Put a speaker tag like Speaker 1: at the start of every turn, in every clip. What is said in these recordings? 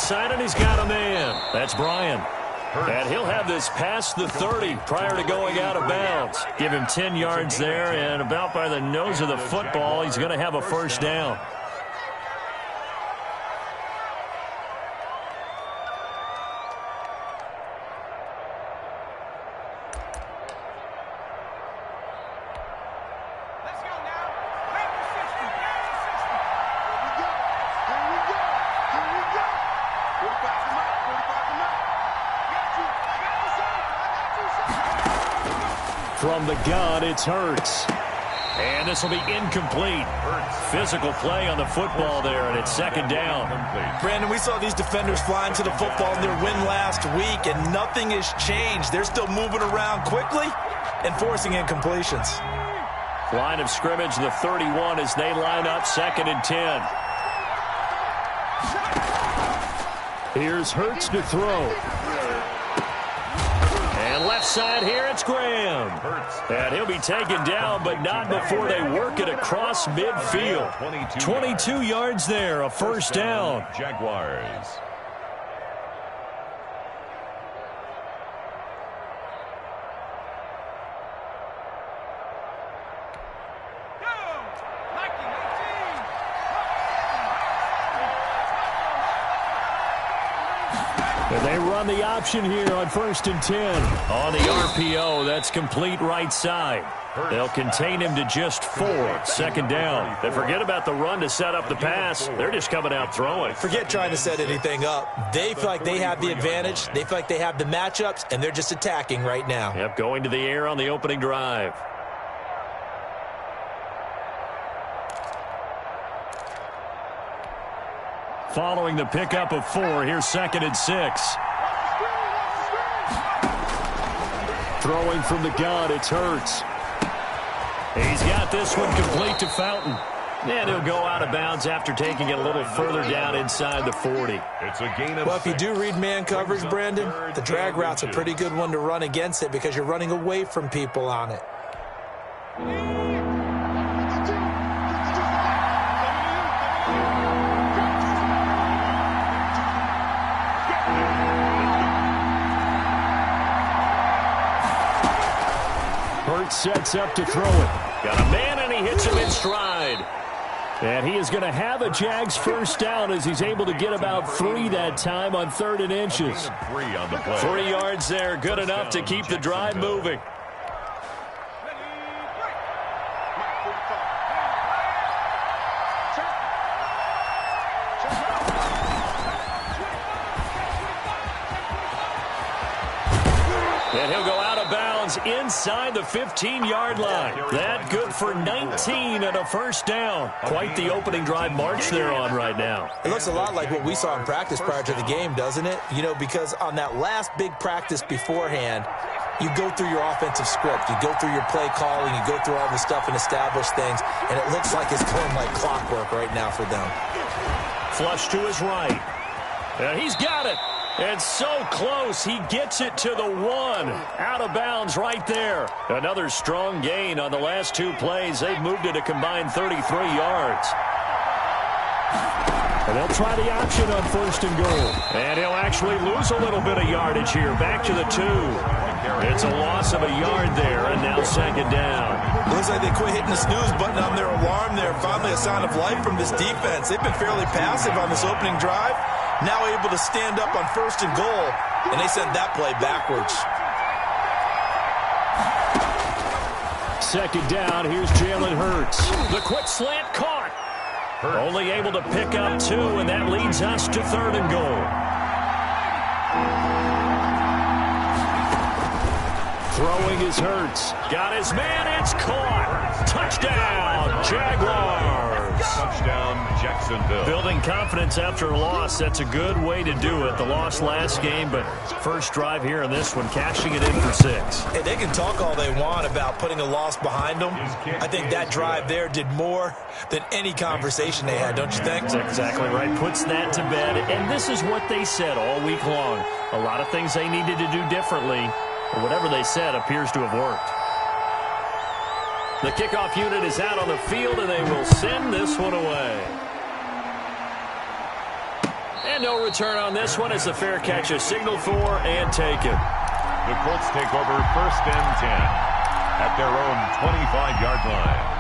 Speaker 1: side, and he's got a man. That's Brian. And he'll have this past the 30 prior to going out of bounds. Give him 10 yards there, and about by the nose of the football, he's going to have a first down. From the gun, it's Hurts. And this will be incomplete. Physical play on the football there, and it's second down.
Speaker 2: Brandon, we saw these defenders flying to the football in their win last week, and nothing has changed. They're still moving around quickly and forcing incompletions.
Speaker 1: Line of scrimmage, the 31, as they line up second and 10. Here's Hurts to throw. And left side here, it's Graham. And he'll be taken down, but not before they work it across midfield. 22 yards there, a first down.
Speaker 3: Jaguars.
Speaker 1: And they run the option here on first and 10. On the RPO, that's complete right side. They'll contain him to just 4. Second down. They forget about the run to set up the pass. They're just coming out throwing.
Speaker 2: Forget trying to set anything up. They feel like they have the advantage. They feel like they have the matchups, and they're just attacking right now.
Speaker 1: Yep, going to the air on the opening drive. Following the pickup of 4, here's second and 6. Throwing from the gun, it's Hurts. He's got this one complete to Fountain. And he'll go out of bounds after taking it a little further down inside the 40.
Speaker 3: It's a gain of
Speaker 2: well, if you do read man coverage, Brandon, the drag route's a pretty good one to run against it because you're running away from people on it.
Speaker 1: Sets up to throw it. Got a man, and he hits him in stride. And he is going to have a Jags first down as he's able to get about 3 that time on 3rd and inches. 3 yards there, good enough to keep the drive moving. And he'll go out of bounds inside the 15-yard line. That good for 19 and a first down. Quite the opening drive march they're on right now.
Speaker 2: It looks a lot like what we saw in practice prior to the game, doesn't it? You know, because on that last big practice beforehand, you go through your offensive script. You go through your play calling. You go through all this stuff and establish things. And it looks like it's going like clockwork right now for them.
Speaker 1: Flush to his right. And he's got it. And so close, he gets it to the 1. Out of bounds right there. Another strong gain on the last 2 plays. They've moved it a combined 33 yards. And they'll try the option on first and goal. And he'll actually lose a little bit of yardage here. Back to the 2. It's a loss of a yard there, and now second down.
Speaker 2: Looks like they quit hitting the snooze button on their alarm there. Finally a sign of life from this defense. They've been fairly passive on this opening drive. Now able to stand up on first and goal, and they sent that play backwards.
Speaker 1: Second down, here's Jalen Hurts. The quick slant caught. Only able to pick up 2, and that leads us to 3rd and goal. Throwing is Hurts. Got his man, it's caught. Touchdown, Jaguars.
Speaker 3: Touchdown, Jacksonville.
Speaker 1: Building confidence after a loss, that's a good way to do it. The loss last game, but first drive here in this one, cashing it in for 6.
Speaker 2: Hey, they can talk all they want about putting a loss behind them. I think that drive there did more than any conversation they had, don't you think?
Speaker 1: That's exactly right. Puts that to bed. And this is what they said all week long. A lot of things they needed to do differently. But whatever they said appears to have worked. The kickoff unit is out on the field, and they will send this one away. And no return on this one as the fair catch is signaled for and taken.
Speaker 3: The Colts take over 1st and 10 at their own 25-yard line.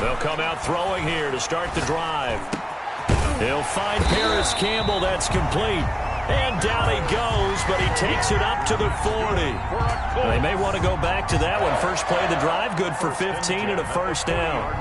Speaker 1: They'll come out throwing here to start the drive. He'll find Paris Campbell. That's complete. And down he goes, but he takes it up to the 40. They may want to go back to that one. First play of the drive, good for 15 and a first down.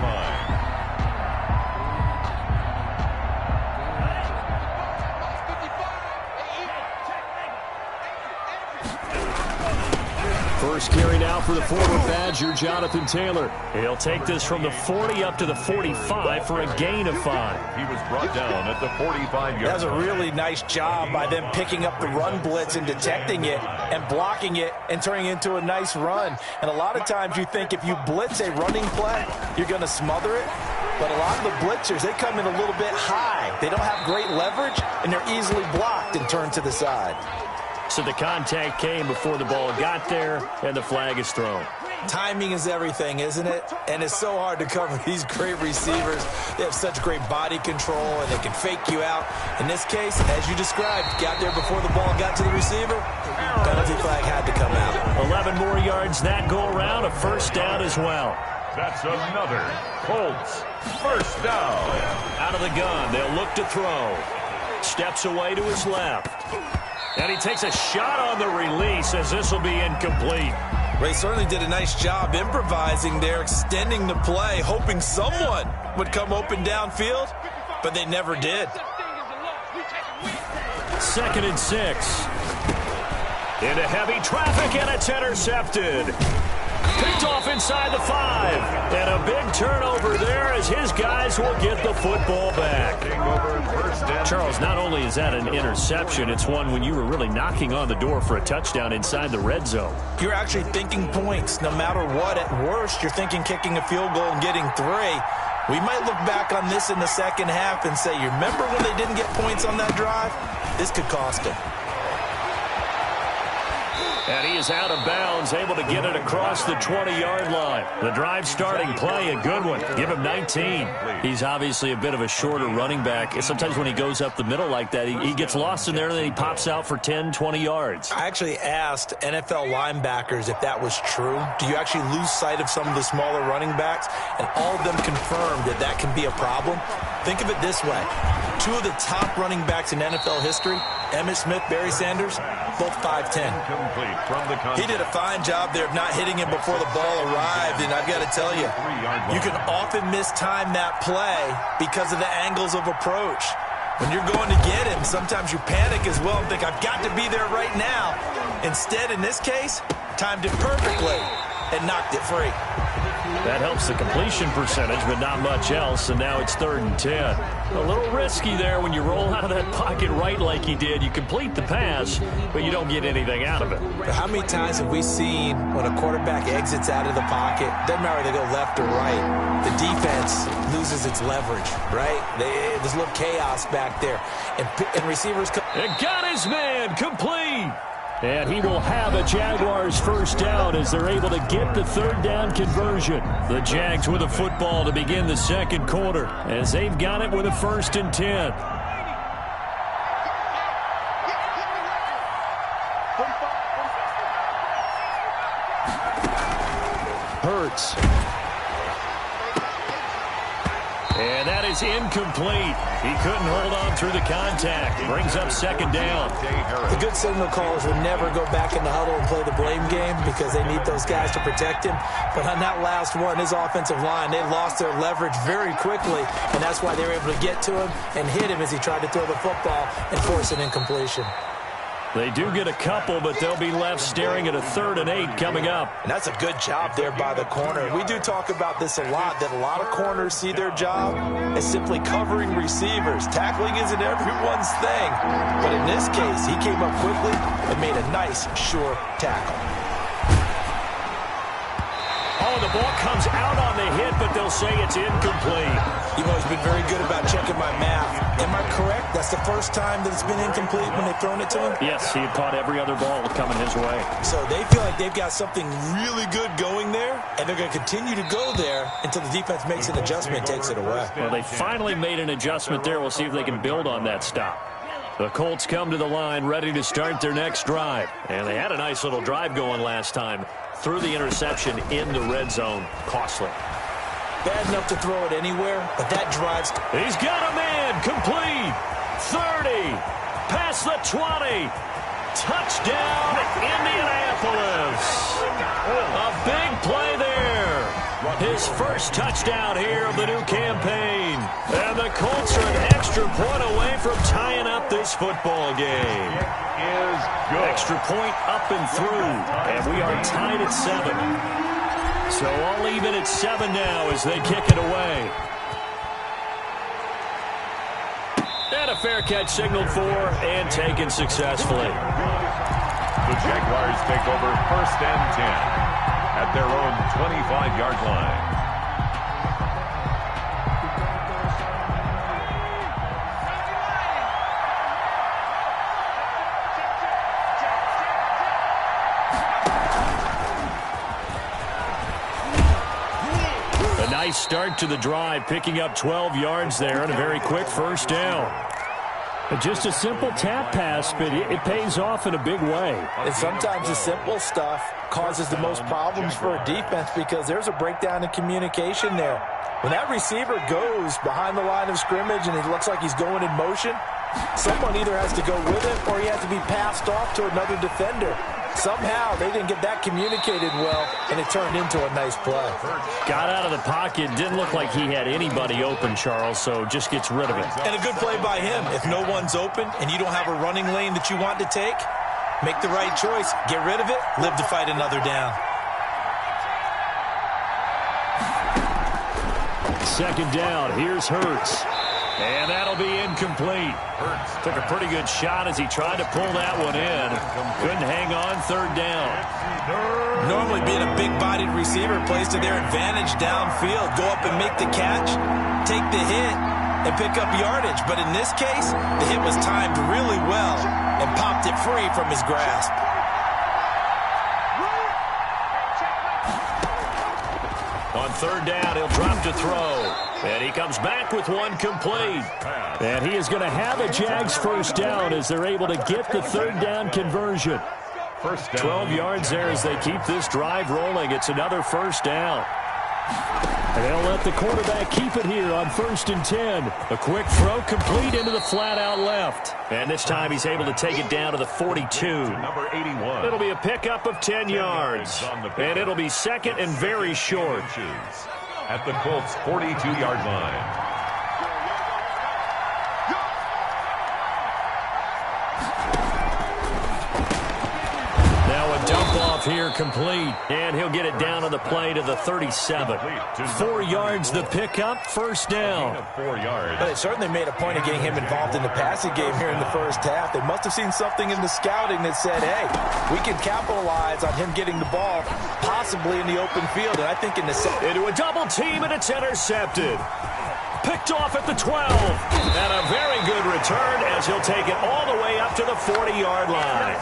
Speaker 1: First carry now for the former Badger, Jonathan Taylor. He'll take this from the 40 up to the 45 for a gain of 5.
Speaker 3: He was brought down at the 45-yard line.
Speaker 2: That's a really nice job by them picking up the run blitz and detecting it and blocking it and turning it into a nice run. And a lot of times you think if you blitz a running play, you're going to smother it. But a lot of the blitzers, they come in a little bit high. They don't have great leverage, and they're easily blocked and turned to the side.
Speaker 1: So the contact came before the ball got there, and the flag is thrown.
Speaker 2: Timing is everything, isn't it? And it's so hard to cover these great receivers. They have such great body control, and they can fake you out. In this case, as you described, got there before the ball got to the receiver. Penalty flag had to come out.
Speaker 1: 11 more yards that go around, a first down as well.
Speaker 3: That's another Colts first down.
Speaker 1: Out of the gun, they'll look to throw. Steps away to his left. And he takes a shot on the release as this will be incomplete.
Speaker 2: Ray certainly did a nice job improvising there, extending the play, hoping someone would come open downfield, but they never did.
Speaker 1: 2nd and 6. Into heavy traffic, and it's intercepted. Picked off inside the 5. And a big turnover there as his guys will get the football back. Charles, not only is that an interception, it's one when you were really knocking on the door for a touchdown inside the red zone.
Speaker 2: You're actually thinking points. No matter what, at worst, you're thinking kicking a field goal and getting 3. We might look back on this in the second half and say, you remember when they didn't get points on that drive? This could cost them.
Speaker 1: And he is out of bounds, able to get it across the 20-yard line. The drive starting play, a good one. Give him 19. He's obviously a bit of a shorter running back. Sometimes when he goes up the middle like that, he gets lost in there, and then he pops out for 10, 20 yards.
Speaker 2: I actually asked NFL linebackers if that was true. Do you actually lose sight of some of the smaller running backs? And all of them confirmed that that can be a problem. Think of it this way. 2 of the top running backs in NFL history, Emmitt Smith, Barry Sanders, both 5'10". He did a fine job there of not hitting him before the ball arrived, and I've got to tell you, you can often mistime that play because of the angles of approach. When you're going to get him, sometimes you panic as well and think, I've got to be there right now. Instead, in this case, timed it perfectly and knocked it free.
Speaker 1: That helps the completion percentage, but not much else, and now it's 3rd and 10. A little risky there when you roll out of that pocket right like he did. You complete the pass, but you don't get anything out of it.
Speaker 2: But how many times have we seen when a quarterback exits out of the pocket, doesn't matter whether they go left or right, the defense loses its leverage, right? There's a little chaos back there, and receivers come.
Speaker 1: And got his man, complete. And he will have a Jaguars first down as they're able to get the 3rd down conversion. The Jags with a football to begin the 2nd quarter as they've got it with a 1st and 10. Hurts. And that is incomplete. He couldn't hold on through the contact. Brings up 2nd down.
Speaker 2: The good signal callers would never go back in the huddle and play the blame game because they need those guys to protect him. But on that last one, his offensive line, they lost their leverage very quickly, and that's why they were able to get to him and hit him as he tried to throw the football and force an incompletion.
Speaker 1: They do get a couple, but they'll be left staring at a 3rd and 8 coming up.
Speaker 2: And that's a good job there by the corner. We do talk about this a lot, that a lot of corners see their job as simply covering receivers. Tackling isn't everyone's thing. But in this case, he came up quickly and made a nice, sure tackle.
Speaker 1: Oh, the ball comes out on the hit, but they'll say it's incomplete.
Speaker 2: You've always been very good about checking my math. Am I correct? That's the first time that it's been incomplete when they've thrown it to him?
Speaker 1: Yes, he had caught every other ball coming his way.
Speaker 2: So they feel like they've got something really good going there, and they're going to continue to go there until the defense makes an adjustment and takes it away.
Speaker 1: Well, they finally made an adjustment there. We'll see if they can build on that stop. The Colts come to the line ready to start their next drive. And they had a nice little drive going last time. Threw the interception in the red zone. Costly.
Speaker 2: Bad enough to throw it anywhere, but that drives.
Speaker 1: He's got a man. Complete. 30. Past the 20. Touchdown, Indianapolis. A big play there. His first touchdown here of the new campaign. And the Colts are an extra point away from tying up this football game.
Speaker 3: Is good.
Speaker 1: Extra point up and through. And we are tied at 7. So all even at 7 now as they kick it away. And a fair catch signaled for and taken successfully.
Speaker 3: The Jaguars take over 1st and 10 at their own 25-yard line.
Speaker 1: A nice start to the drive, picking up 12 yards there and a very quick first down. Just a simple tap pass, but it pays off in a big way.
Speaker 2: And sometimes the simple stuff causes the most problems for a defense because there's a breakdown in communication there. When that receiver goes behind the line of scrimmage and it looks like he's going in motion, someone either has to go with him or he has to be passed off to another defender. Somehow they didn't get that communicated well, and it turned into a nice play.
Speaker 1: Got out of the pocket. Didn't look like he had anybody open, Charles, so just gets rid of it.
Speaker 2: And a good play by him. If no one's open and you don't have a running lane that you want to take, make the right choice. Get rid of it. Live to fight another down.
Speaker 1: Second down. Here's Hurts. And that'll be incomplete. Took a pretty good shot as he tried to pull that one in. Couldn't hang on. 3rd down.
Speaker 2: Normally being a big-bodied receiver plays to their advantage downfield. Go up and make the catch, take the hit, and pick up yardage. But in this case, the hit was timed really well and popped it free from his grasp.
Speaker 1: On 3rd down, he'll drop to throw. And he comes back with one complete. And he is going to have a Jags first down as they're able to get the 3rd down conversion. 12 yards there as they keep this drive rolling. It's another first down. And they'll let the quarterback keep it here on 1st and 10. A quick throw complete into the flat out left. And this time he's able to take it down to the 42.
Speaker 3: Number 81.
Speaker 1: It'll be a pickup of 10 yards. And it'll be 2nd and very short.
Speaker 3: At the Colts' 42-yard line.
Speaker 1: Dump off here complete, and he'll get it down on the play to the 37. 4 yards the pickup, first down.
Speaker 3: 4 yards.
Speaker 2: But they certainly made a point of getting him involved in the passing game here in the first half. They must have seen something in the scouting that said, hey, we can capitalize on him getting the ball possibly in the open field. And I think in the second.
Speaker 1: Into a double team, and it's intercepted. Picked off at the 12. And a very good return as he'll take it all the way up to the 40-yard line.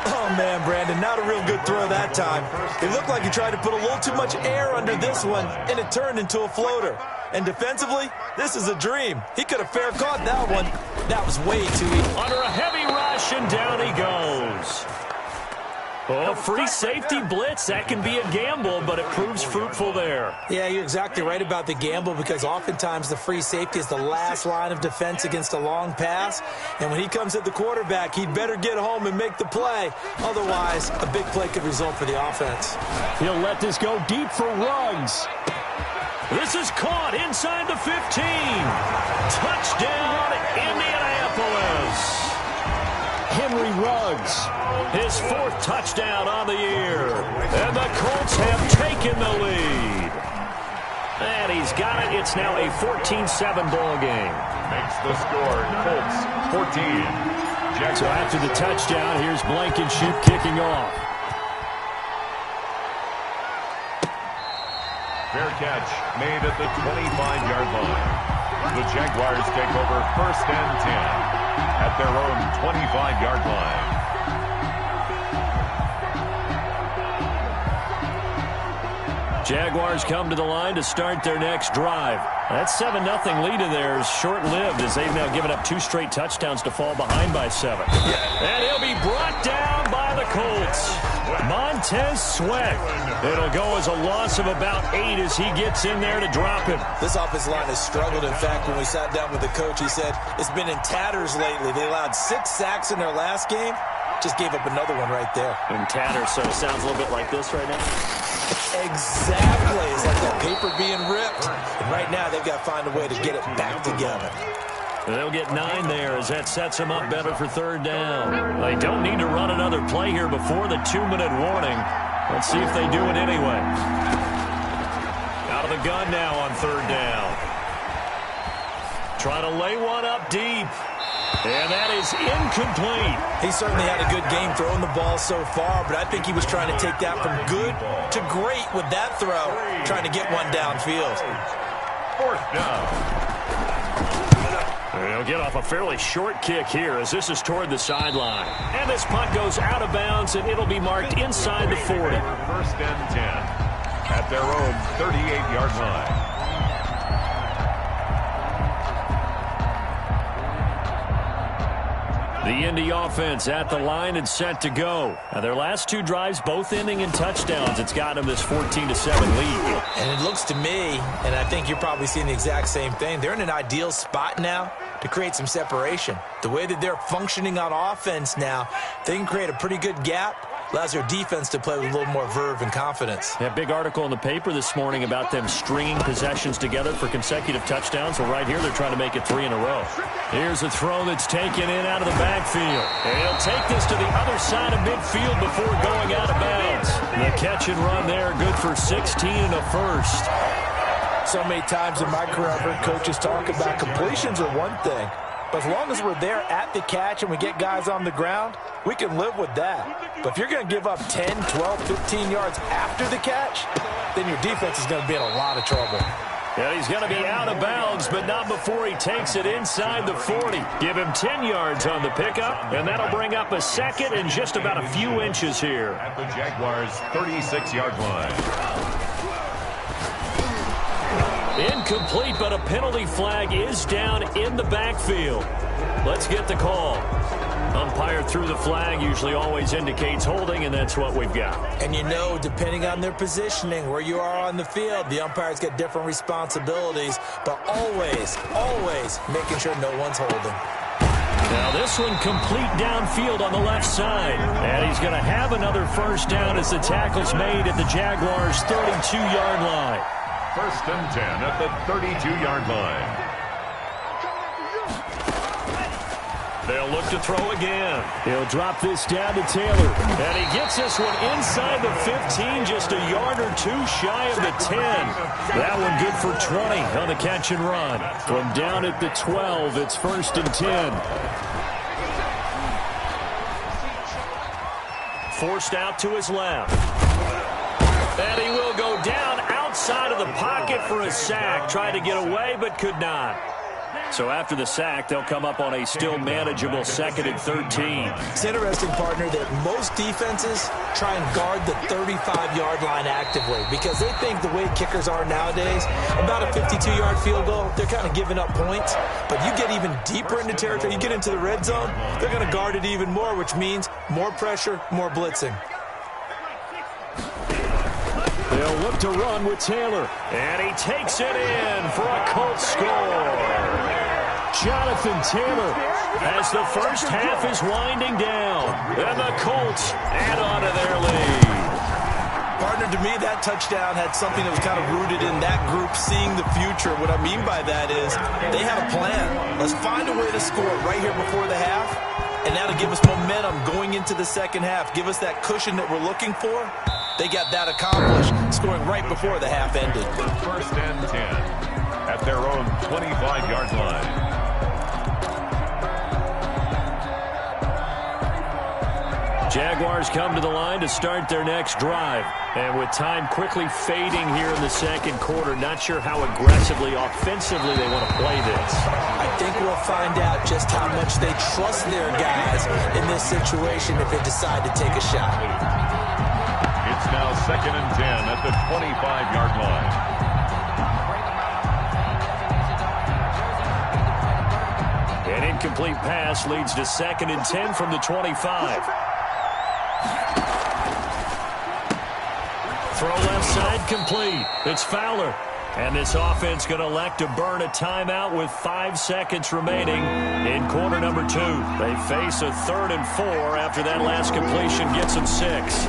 Speaker 2: Oh, man, Brandon, not a real good throw that time. It looked like he tried to put a little too much air under this one, and it turned into a floater. And defensively, this is a dream. He could have fair caught that one. That was way too easy.
Speaker 1: Under a heavy rush, and down he goes. Oh, free safety blitz. That can be a gamble, but it proves fruitful there.
Speaker 2: Yeah, you're exactly right about the gamble because oftentimes the free safety is the last line of defense against a long pass. And when he comes at the quarterback, he'd better get home and make the play. Otherwise, a big play could result for the offense.
Speaker 1: He'll let this go deep for Ruggs. This is caught inside the 15. Touchdown, Indianapolis. Henry Ruggs, his 4th touchdown on the year. And the Colts have taken the lead. And he's got it. It's now a 14-7 ball game.
Speaker 3: Makes the score Colts 14.
Speaker 1: So after the touchdown, here's Blankenship kicking off.
Speaker 3: Fair catch made at the 25-yard line. The Jaguars take over 1st and 10 at their own 25-yard line.
Speaker 1: Jaguars come to the line to start their next drive. That 7-0 lead of theirs short-lived as they've now given up 2 straight touchdowns to fall behind by 7. And he'll be brought down by the Colts. Montez Sweat. It'll go as a loss of about 8 as he gets in there to drop him.
Speaker 2: This offensive line has struggled. In fact, when we sat down with the coach, he said it's been in tatters lately. They allowed 6 sacks in their last game. Just gave up another one right there.
Speaker 1: In tatters, so it sounds a little bit like this right now.
Speaker 2: Exactly. It's like that paper being ripped. And right now, they've got to find a way to get it back together.
Speaker 1: They'll get 9 there as that sets them up better for 3rd down. They don't need to run another play here before the 2-minute warning. Let's see if they do it anyway. Out of the gun now on 3rd down. Trying to lay one up deep. And that is incomplete.
Speaker 2: He certainly had a good game throwing the ball so far, but I think he was trying to take that from good to great with that throw, trying to get one downfield.
Speaker 3: 4th down.
Speaker 1: They'll get off a fairly short kick here as this is toward the sideline. And this punt goes out of bounds, and it'll be marked inside the 40.
Speaker 3: 1st and 10 at their own 38-yard line.
Speaker 1: The Indy offense at the line and set to go. Now their last 2 drives, both ending in touchdowns. It's got them this 14-7 lead.
Speaker 2: And it looks to me, and I think you're probably seeing the exact same thing, they're in an ideal spot now to create some separation. The way that they're functioning on offense now, they can create a pretty good gap. Allows their defense to play with a little more verve and confidence.
Speaker 1: That big article in the paper this morning about them stringing possessions together for consecutive touchdowns. Well, right here, they're trying to make it 3 in a row. Here's a throw that's taken in out of the backfield. And he'll take this to the other side of midfield before going out of bounds. The catch and run there, good for 16 and a first.
Speaker 2: So many times in my career, I've heard coaches talk about completions are one thing. But as long as we're there at the catch and we get guys on the ground, we can live with that. But if you're going to give up 10, 12, 15 yards after the catch, then your defense is going to be in a lot of trouble.
Speaker 1: And he's going to be out of bounds, but not before he takes it inside the 40. Give him 10 yards on the pickup, and that'll bring up a 2nd and just about a few inches here.
Speaker 3: At the Jaguars' 36-yard line.
Speaker 1: Incomplete, but a penalty flag is down in the backfield. Let's get the call. Umpire threw the flag, usually always indicates holding, and that's what we've got.
Speaker 2: And you know, depending on their positioning, where you are on the field, the umpires get different responsibilities, but always, always making sure no one's holding.
Speaker 1: Now this one complete downfield on the left side. And he's going to have another 1st down as the tackle's made at the Jaguars' 32-yard line.
Speaker 3: 1st and 10 at the 32-yard line.
Speaker 1: They'll look to throw again. He'll drop this down to Taylor. And he gets this one inside the 15, just a yard or 2 shy of the 10. That one good for 20 on the catch and run. From down at the 12, it's 1st and 10. Forced out to his left. And he will go down outside of the pocket for a sack. Tried to get away, but could not. So after the sack, they'll come up on a still manageable 2nd and 13.
Speaker 2: It's interesting, partner, that most defenses try and guard the 35-yard line actively because they think the way kickers are nowadays, about a 52-yard field goal, they're kind of giving up points. But you get even deeper into territory, you get into the red zone, they're going to guard it even more, which means more pressure, more blitzing.
Speaker 1: They'll look to run with Taylor. And he takes it in for a Colts score. Jonathan Taylor as the first half is winding down. And the Colts add on to their lead.
Speaker 2: Partner, to me, that touchdown had something that was kind of rooted in that group seeing the future. What I mean by that is they had a plan. Let's find a way to score right here before the half. And that'll give us momentum going into the second half. Give us that cushion that we're looking for. They got that accomplished, scoring right before the half ended.
Speaker 3: 1st and 10 at their own 25-yard line.
Speaker 1: Jaguars come to the line to start their next drive. And with time quickly fading here in the second quarter, not sure how aggressively, offensively they want to play this.
Speaker 2: I think we'll find out just how much they trust their guys in this situation if they decide to take a shot.
Speaker 3: It's now 2nd and 10 at the 25-yard line.
Speaker 1: An incomplete pass leads to 2nd and 10 from the 25. Throw left side complete. It's Fowler. And this offense going to elect to burn a timeout with 5 seconds remaining in quarter number 2. They face a 3rd and 4 after that last completion gets them 6.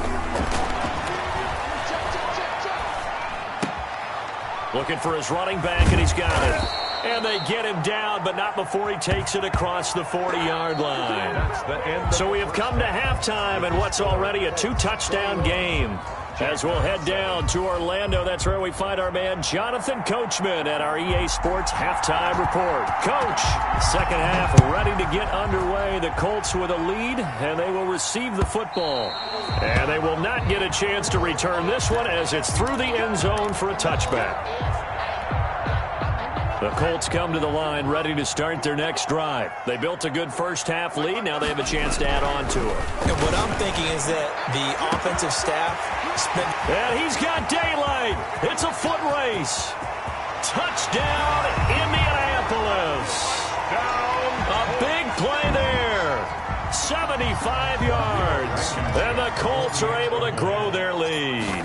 Speaker 1: Looking for his running back, and he's got it. And they get him down, but not before he takes it across the 40-yard line. So we have come to halftime in what's already a 2-touchdown game. As we'll head down to Orlando, that's where we find our man Jonathan Coachman at our EA Sports Halftime Report. Coach, second half ready to get underway. The Colts with a lead, and they will receive the football. And they will not get a chance to return this one as it's through the end zone for a touchback. The Colts come to the line ready to start their next drive. They built a good first-half lead. Now they have a chance to add on to it.
Speaker 2: And what I'm thinking is that the offensive staff
Speaker 1: and he's got daylight. It's a foot race. Touchdown, Indianapolis. A big play there. 75 yards. And the Colts are able to grow their lead.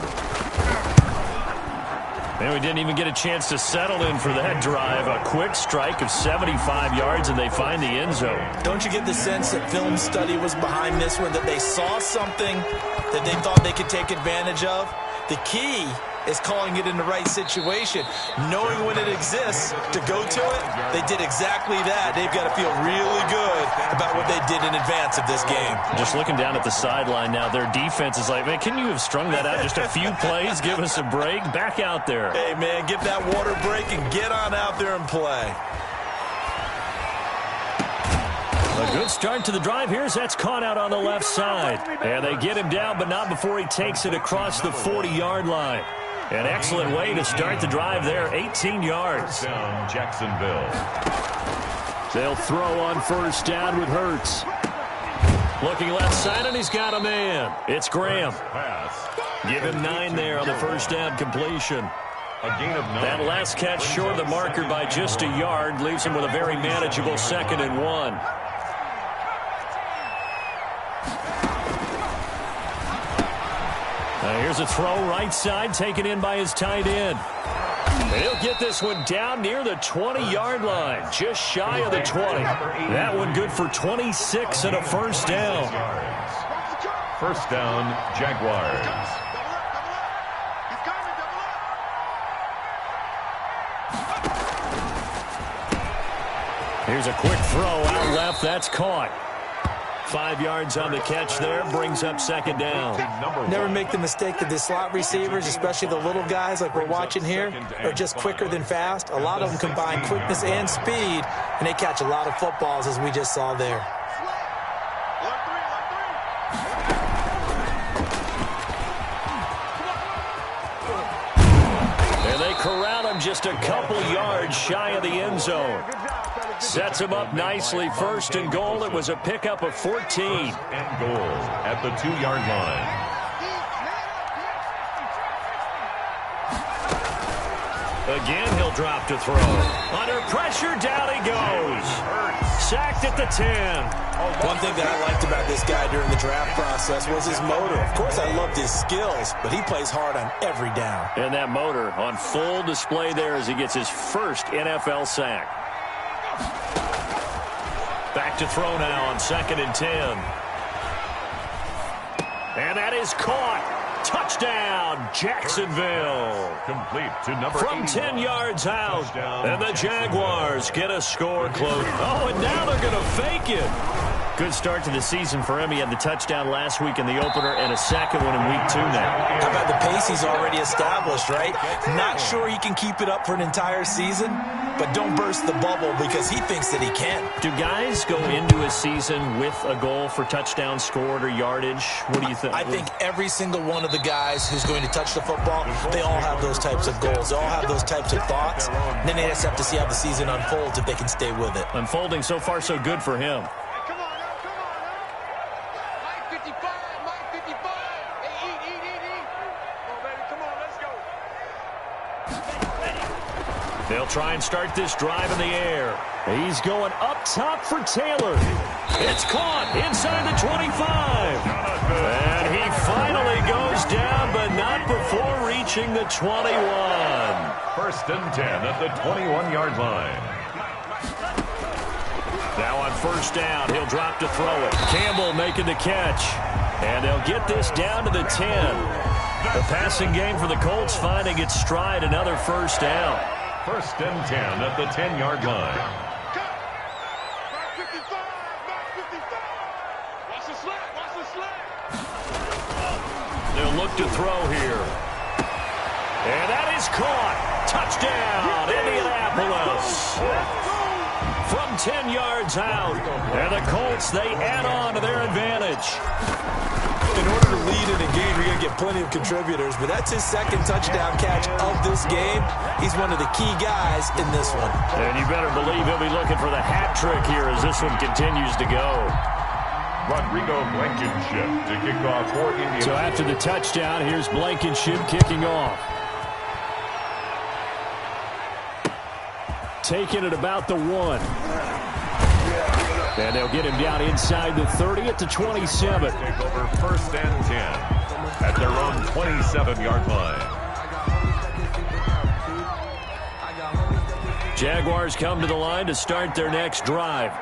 Speaker 1: And we didn't even get a chance to settle in for that drive. A quick strike of 75 yards, and they find the end zone.
Speaker 2: Don't you get the sense that film study was behind this one, that they saw something that they thought they could take advantage of? The key is calling it in the right situation, knowing when it exists to go to it. They did exactly that. They've got to feel really good about what they did in advance of this game.
Speaker 1: Just looking down at the sideline now, their defense is like, man, can you have strung that out just a few plays? Give us a break. Back out there.
Speaker 2: Hey, man, give that water break and get on out there and play.
Speaker 1: A good start to the drive here as that's caught out on the left side. And they get him down, but not before he takes it across the 40-yard line. An excellent way to start the drive there, 18 yards.
Speaker 3: Down Jacksonville.
Speaker 1: They'll throw on first down with Hurts. Looking left side, and he's got a man. It's Graham. Give him 9 there on the first down completion.
Speaker 3: A gain of 9.
Speaker 1: That last catch short of the marker by just a yard leaves him with a very manageable 2nd and 1. Here's a throw right side taken in by his tight end. And he'll get this one down near the 20-yard line, just shy of the 20. That one good for 26 and a first down.
Speaker 3: First down, Jaguars.
Speaker 1: Here's a quick throw out left. That's caught. 5 yards on the catch there, brings up 2nd down.
Speaker 2: Never make the mistake that the slot receivers, especially the little guys like we're watching here, are just quicker than fast. A lot of them combine quickness and speed, and they catch a lot of footballs, as we just saw there.
Speaker 1: And they corral him just a couple yards shy of the end zone. Sets him up nicely. 1st and goal. It was a pickup of 14.
Speaker 3: And goal at the 2-yard line.
Speaker 1: Again, he'll drop to throw. Under pressure, down he goes. Sacked at the 10.
Speaker 2: One thing that I liked about this guy during the draft process was his motor. Of course, I loved his skills, but he plays hard on every down.
Speaker 1: And that motor on full display there as he gets his first NFL sack. Back to throw now on 2nd and 10. And that is caught. Touchdown, Jacksonville.
Speaker 3: Complete to number
Speaker 1: From 10 yards out. And the Jaguars get a score close. Oh, and now they're going to fake it. Good start to the season for him. He had the touchdown last week in the opener and a second one in week 2 now.
Speaker 2: How about the pace he's already established, right? Not sure he can keep it up for an entire season, but don't burst the bubble because he thinks that he can.
Speaker 1: Do guys go into a season with a goal for touchdown scored or yardage? What do you think?
Speaker 2: I think every single one of the guys who's going to touch the football, they all have those types of goals. They all have those types of thoughts. And then they just have to see how the season unfolds if they can stay with it.
Speaker 1: Unfolding so far so good for him. They'll try and start this drive in the air. He's going up top for Taylor. It's caught inside the 25. And he finally goes down, but not before reaching the 21.
Speaker 3: First and 10 at the 21-yard line.
Speaker 1: Now on first down, he'll drop to throw it. Campbell making the catch. And they'll get this down to the 10. The passing game for the Colts finding its stride, another first down.
Speaker 3: First and 10 at the 10-yard line.
Speaker 1: They'll look to throw here. And that is caught. Touchdown, Indianapolis. From 10 yards out. And the Colts, they add on to their advantage.
Speaker 2: In order to lead in a game, you're going to get plenty of contributors, but that's his second touchdown catch of this game. He's one of the key guys in this one.
Speaker 1: And you better believe he'll be looking for the hat trick here as this one continues to go.
Speaker 3: Rodrigo Blankenship to kick off for Indianapolis.
Speaker 1: So after the touchdown, here's Blankenship kicking off. Taking it about the 1. And they'll get him down inside the 30 at the 27.
Speaker 3: Take over first and 10 at their own 27-yard line.
Speaker 1: Jaguars come to the line to start their next drive.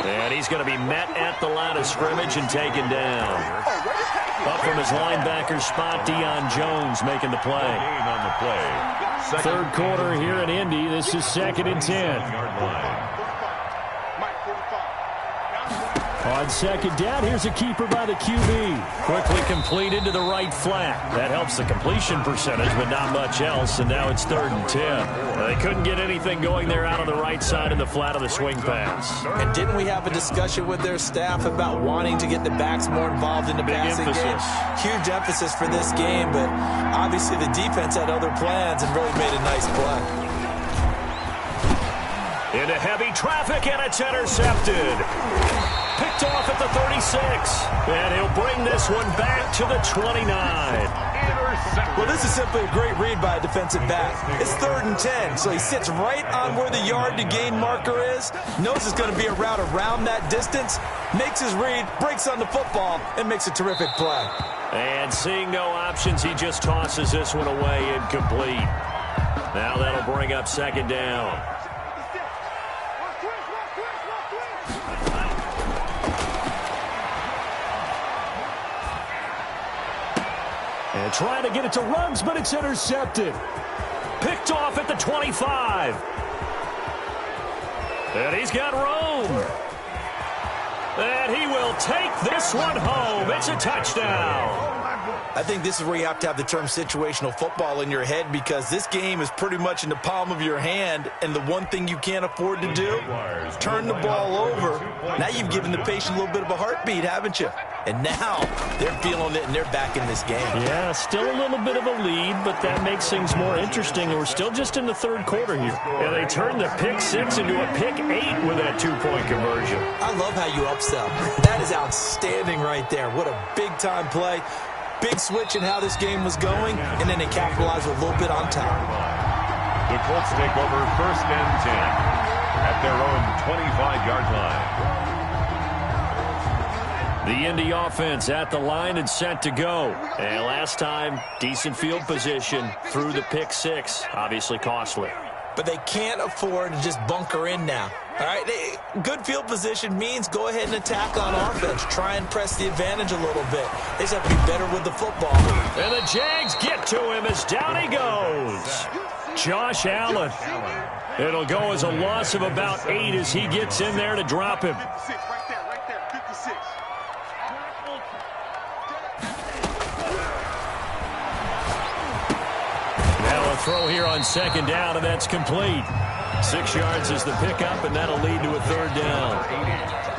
Speaker 1: And he's going to be met at the line of scrimmage and taken down. Up from his linebacker spot, Deion Jones making the play.
Speaker 3: Gain on the play.
Speaker 1: Third quarter here in Indy. This is second and 10. On second down, here's a keeper by the QB. Quickly completed to the right flat. That helps the completion percentage, but not much else. And now it's third and 10. They couldn't get anything going there out on the right side of the flat of the swing pass.
Speaker 2: And didn't we have a discussion with their staff about wanting to get the backs more involved in the passing game? Huge emphasis for this game, but obviously the defense had other plans and really made a nice play.
Speaker 1: Into heavy traffic, and it's intercepted. Picked off at the 36. And he'll bring this one back to the 29.
Speaker 2: Well, this is simply a great read by a defensive back. It's third and 10, so he sits right on where the yard-to-gain marker is, knows it's going to be a route around that distance, makes his read, breaks on the football, and makes a terrific play.
Speaker 1: And seeing no options, he just tosses this one away incomplete. Now that'll bring up second down. And trying to get it to Ruggs, but it's intercepted. Picked off at the 25. And he's got room. And he will take this one home. It's a touchdown.
Speaker 2: I think this is where you have to have the term situational football in your head, because this game is pretty much in the palm of your hand, and the one thing you can't afford to do, turn the ball over. Now you've given the patient a little bit of a heartbeat, haven't you? And now they're feeling it, and they're back in this game.
Speaker 1: Yeah, still a little bit of a lead, but that makes things more interesting. And we're still just in the third quarter here. And they turned the pick 6 into a pick 8 with that two-point conversion.
Speaker 2: I love how you upsell. That is outstanding right there. What a big-time play. Big switch in how this game was going, and then they capitalized a little bit on top.
Speaker 3: The Colts take over first and 10 at their own 25-yard line.
Speaker 1: The Indy offense at the line and set to go. And last time, decent field position through the pick 6. Obviously costly.
Speaker 2: But they can't afford to just bunker in now. All right, good field position means go ahead and attack on offense. Try and press the advantage a little bit. They just have to be better with the football.
Speaker 1: And the Jags get to him as down he goes. Josh Allen. It'll go as a loss of about 8 as he gets in there to drop him. Now a throw here on second down, and that's complete. 6 yards is the pickup, and that'll lead to a third down.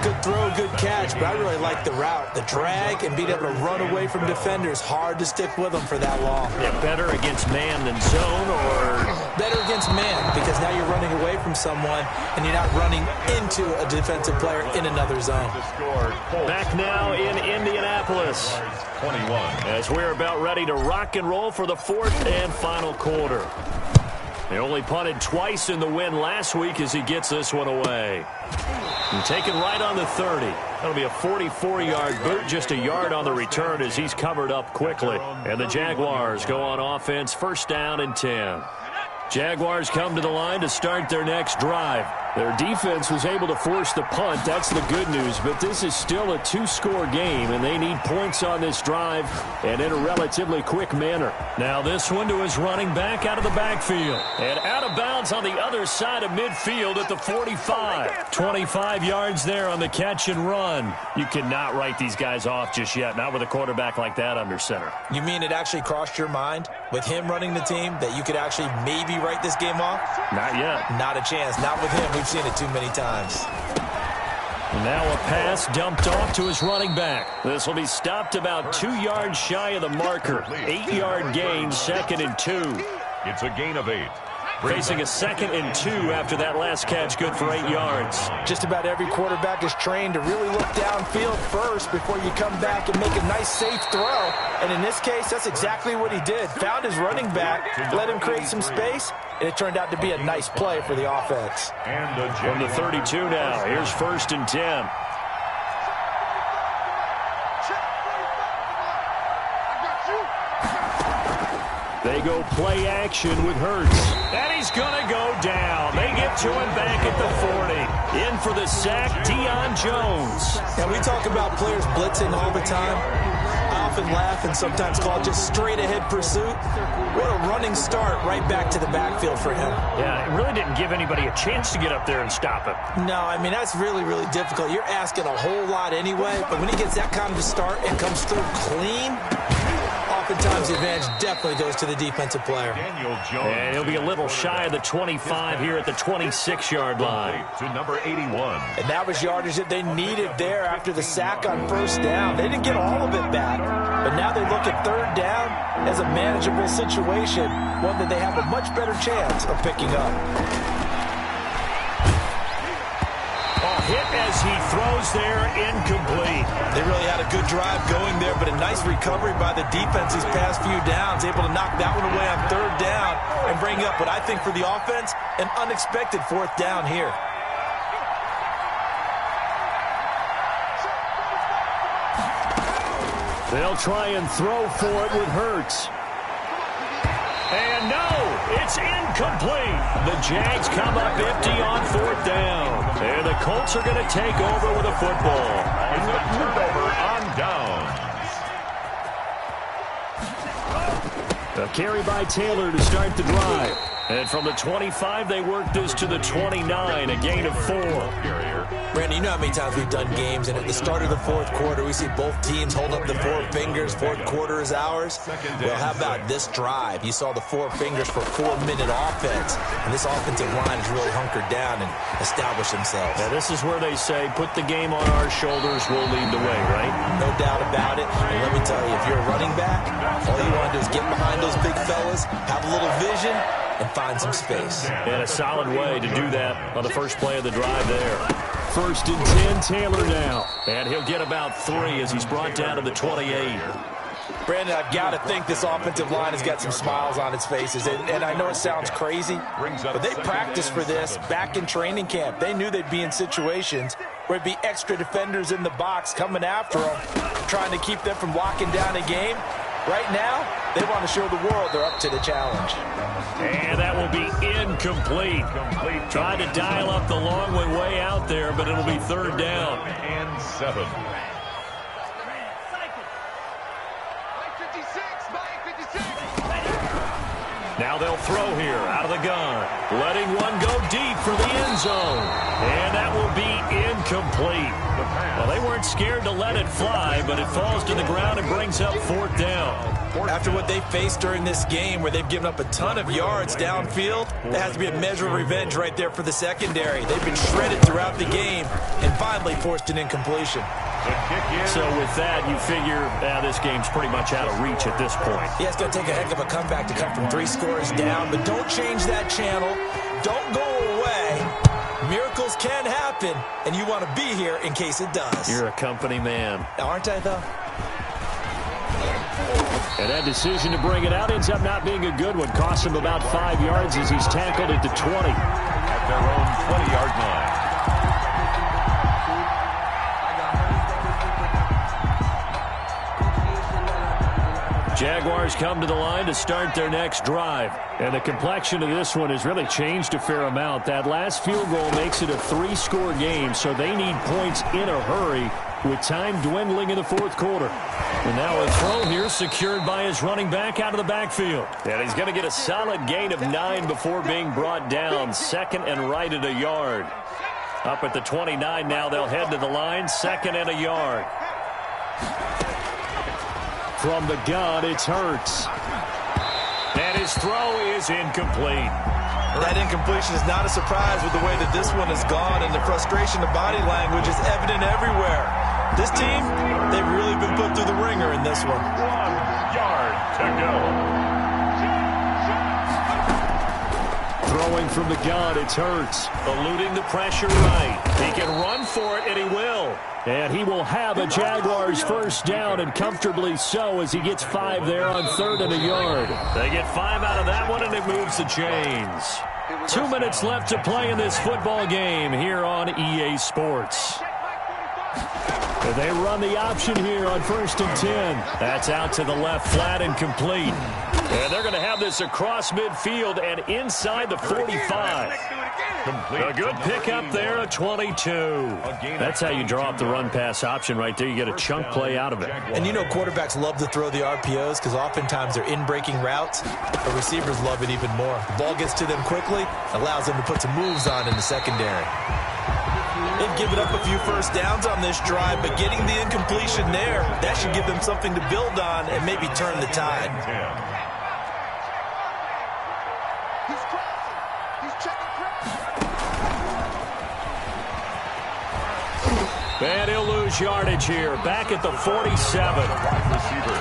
Speaker 2: Good throw, good catch, but I really like the route. The drag and being able to run away from defenders. Hard to stick with them for that long.
Speaker 1: Yeah, better against man than zone, or?
Speaker 2: Better against man, because now you're running away from someone, and you're not running into a defensive player in another zone.
Speaker 1: Back now in Indianapolis.
Speaker 3: 21.
Speaker 1: As we're about ready to rock and roll for the fourth and final quarter. They only punted twice in the win last week as he gets this one away. And taken right on the 30. That'll be a 44-yard boot, just a yard on the return as he's covered up quickly. And the Jaguars go on offense, first down and 10. Jaguars come to the line to start their next drive. Their defense was able to force the punt. That's the good news, but this is still a 2-score game, and they need points on this drive and in a relatively quick manner. Now this one to his running back out of the backfield. And out of bounds on the other side of midfield at the 45. 25 yards there on the catch and run. You cannot write these guys off just yet, not with a quarterback like that under center.
Speaker 2: You mean it actually crossed your mind with him running the team that you could actually maybe write this game off?
Speaker 1: Not yet.
Speaker 2: Not a chance. Not with him. We've seen it too many times.
Speaker 1: Now a pass dumped off to his running back. This will be stopped about 2 yards shy of the marker. 8-yard gain, 2nd and 2.
Speaker 3: It's a gain of 8.
Speaker 1: Facing a 2nd and 2 after that last catch, good for 8 yards.
Speaker 2: Just about every quarterback is trained to really look downfield first before you come back and make a nice, safe throw. And in this case, that's exactly what he did. Found his running back, let him create some space, and it turned out to be a nice play for the offense.
Speaker 3: And
Speaker 1: from the 32 now, here's 1st and 10. They go play action with Hurts. And he's going to go down. They get to him back at the 40. In for the sack, Deion Jones.
Speaker 2: And we talk about players blitzing all the time. I often laugh and sometimes call it just straight-ahead pursuit. What a running start right back to the backfield for him.
Speaker 1: Yeah, it really didn't give anybody a chance to get up there and stop him.
Speaker 2: No, I mean, that's really, really difficult. You're asking a whole lot anyway, but when he gets that kind of a start and comes through clean, oftentimes the advantage definitely goes to the defensive player.
Speaker 1: And he'll be a little shy of the 25 here at the 26-yard line.
Speaker 3: To number 81.
Speaker 2: And that was yardage that they needed there after the sack on first down. They didn't get all of it back, but now they look at third down as a manageable situation, one that they have a much better chance of picking up.
Speaker 1: Hit as he throws there, incomplete.
Speaker 2: They really had a good drive going there, but a nice recovery by the defense these past few downs, able to knock that one away on third down and bring up what I think for the offense, an unexpected 4th down here.
Speaker 1: They'll try and throw for it with Hurts. And no, it's incomplete. The Jags come up empty on 4th down. And the Colts are going to take over with a football.
Speaker 3: It's a turnover on downs.
Speaker 1: A carry by Taylor to start the drive. And from the 25, they work this to the 29, a gain of 4.
Speaker 2: Brandon, you know how many times we've done games, and at the start of the 4th quarter, we see both teams hold up the 4 fingers. 4th quarter is ours. Well, how about this drive? You saw the 4 fingers for 4-minute offense, and this offensive line has really hunkered down and established themselves.
Speaker 1: Now, this is where they say, put the game on our shoulders, we'll lead the way, right?
Speaker 2: No doubt about it. And let me tell you, if you're a running back, all you want to do is get behind those big fellas, have a little vision, and find some space.
Speaker 1: And a solid way to do that on the first play of the drive there. 1st and 10, Taylor now. And he'll get about 3 as he's brought down to the 28.
Speaker 2: Brandon, I've got to think this offensive line has got some smiles on its faces. And I know it sounds crazy, but they practiced for this back in training camp. They knew they'd be in situations where it'd be extra defenders in the box coming after them, trying to keep them from locking down a game. Right now, they want to show the world they're up to the challenge.
Speaker 1: And that will be incomplete. Tried to dial up the long one way out there, but it'll be 3rd down.
Speaker 3: And 7.
Speaker 1: Now they'll throw here out of the gun. Letting one go deep for the end zone. And that will be incomplete. Well, they weren't scared to let it fly, but it falls to the ground and brings up 4th down.
Speaker 2: After what they faced during this game where they've given up a ton of yards downfield, there has to be a measure of revenge right there for the secondary. They've been shredded throughout the game and finally forced an incompletion.
Speaker 1: So with that, you figure this game's pretty much out of reach at this point.
Speaker 2: Yeah, it's going to take a heck of a comeback to come from 3 scores down, but don't change that channel. Don't go away. Miracles can happen, and you want to be here in case it does.
Speaker 1: You're a company man.
Speaker 2: Aren't I, though?
Speaker 1: And that decision to bring it out ends up not being a good one. Costs him about 5 yards as he's tackled at the 20.
Speaker 3: At their own 20-yard line.
Speaker 1: Jaguars come to the line to start their next drive. And the complexion of this one has really changed a fair amount. That last field goal makes it a 3-score game, so they need points in a hurry with time dwindling in the 4th quarter. And now a throw here secured by his running back out of the backfield. And he's going to get a solid gain of 9 before being brought down. 2nd and right at a yard. Up at the 29 now, they'll head to the line. 2nd and a yard. From the gun, it's Hurts. And his throw is incomplete.
Speaker 2: That incompletion is not a surprise with the way that this one has gone, and the frustration of body language is evident everywhere. This team, they've really been put through the ringer in this one.
Speaker 3: 1 yard to go.
Speaker 1: Throwing from the gun, it's Hurts. Eluding the pressure right. He can run for it, and he will. And he will have a Jaguars 1st down, and comfortably so, as he gets 5 there on 3rd and a yard. They get 5 out of that one, and it moves the chains. 2 minutes left to play in this football game here on EA Sports. And they run the option here on 1st and 10. That's out to the left, flat and complete. And they're going to have this across midfield and inside the 45. A good pickup there, a 22. That's how you draw up the run-pass option right there. You get a chunk play out of it.
Speaker 2: And you know quarterbacks love to throw the RPOs because oftentimes they're in-breaking routes, but receivers love it even more. The ball gets to them quickly, allows them to put some moves on in the secondary. They've given up a few 1st downs on this drive, but getting the incompletion there, that should give them something to build on and maybe turn the tide.
Speaker 1: And he'll lose yardage here. Back at the 47.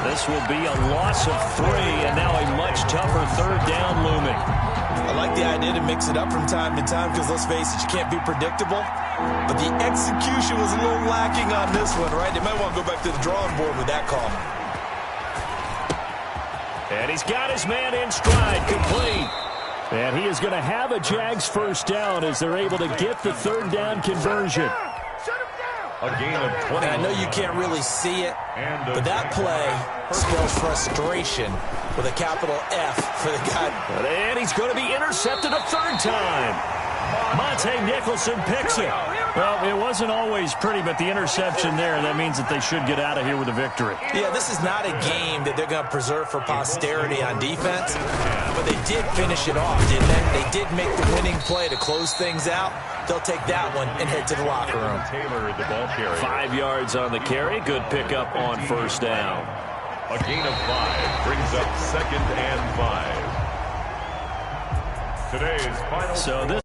Speaker 1: This will be a loss of 3, and now a much tougher 3rd down looming.
Speaker 2: I like the idea to mix it up from time to time because, let's face it, you can't be predictable. But the execution was a little lacking on this one, right? They might want to go back to the drawing board with that call.
Speaker 1: And he's got his man in stride, complete. And he is going to have a Jags 1st down as they're able to get the 3rd down conversion.
Speaker 3: A gain of 20.
Speaker 2: And I know you can't really see it, but that play spells frustration with a capital F for the guy.
Speaker 1: And he's going to be intercepted a 3rd time. Monte Nicholson picks it. Well, it wasn't always pretty, but the interception there, that means that they should get out of here with a victory.
Speaker 2: Yeah, this is not a game that they're going to preserve for posterity on defense, but they did finish it off, didn't they? They did make the winning play to close things out. They'll take that one and head to the locker room.
Speaker 3: Taylor, the ball carrier.
Speaker 1: 5 yards on the carry. Good pickup on 1st down.
Speaker 3: A gain of 5 brings up 2nd and 5. Today's final
Speaker 1: So this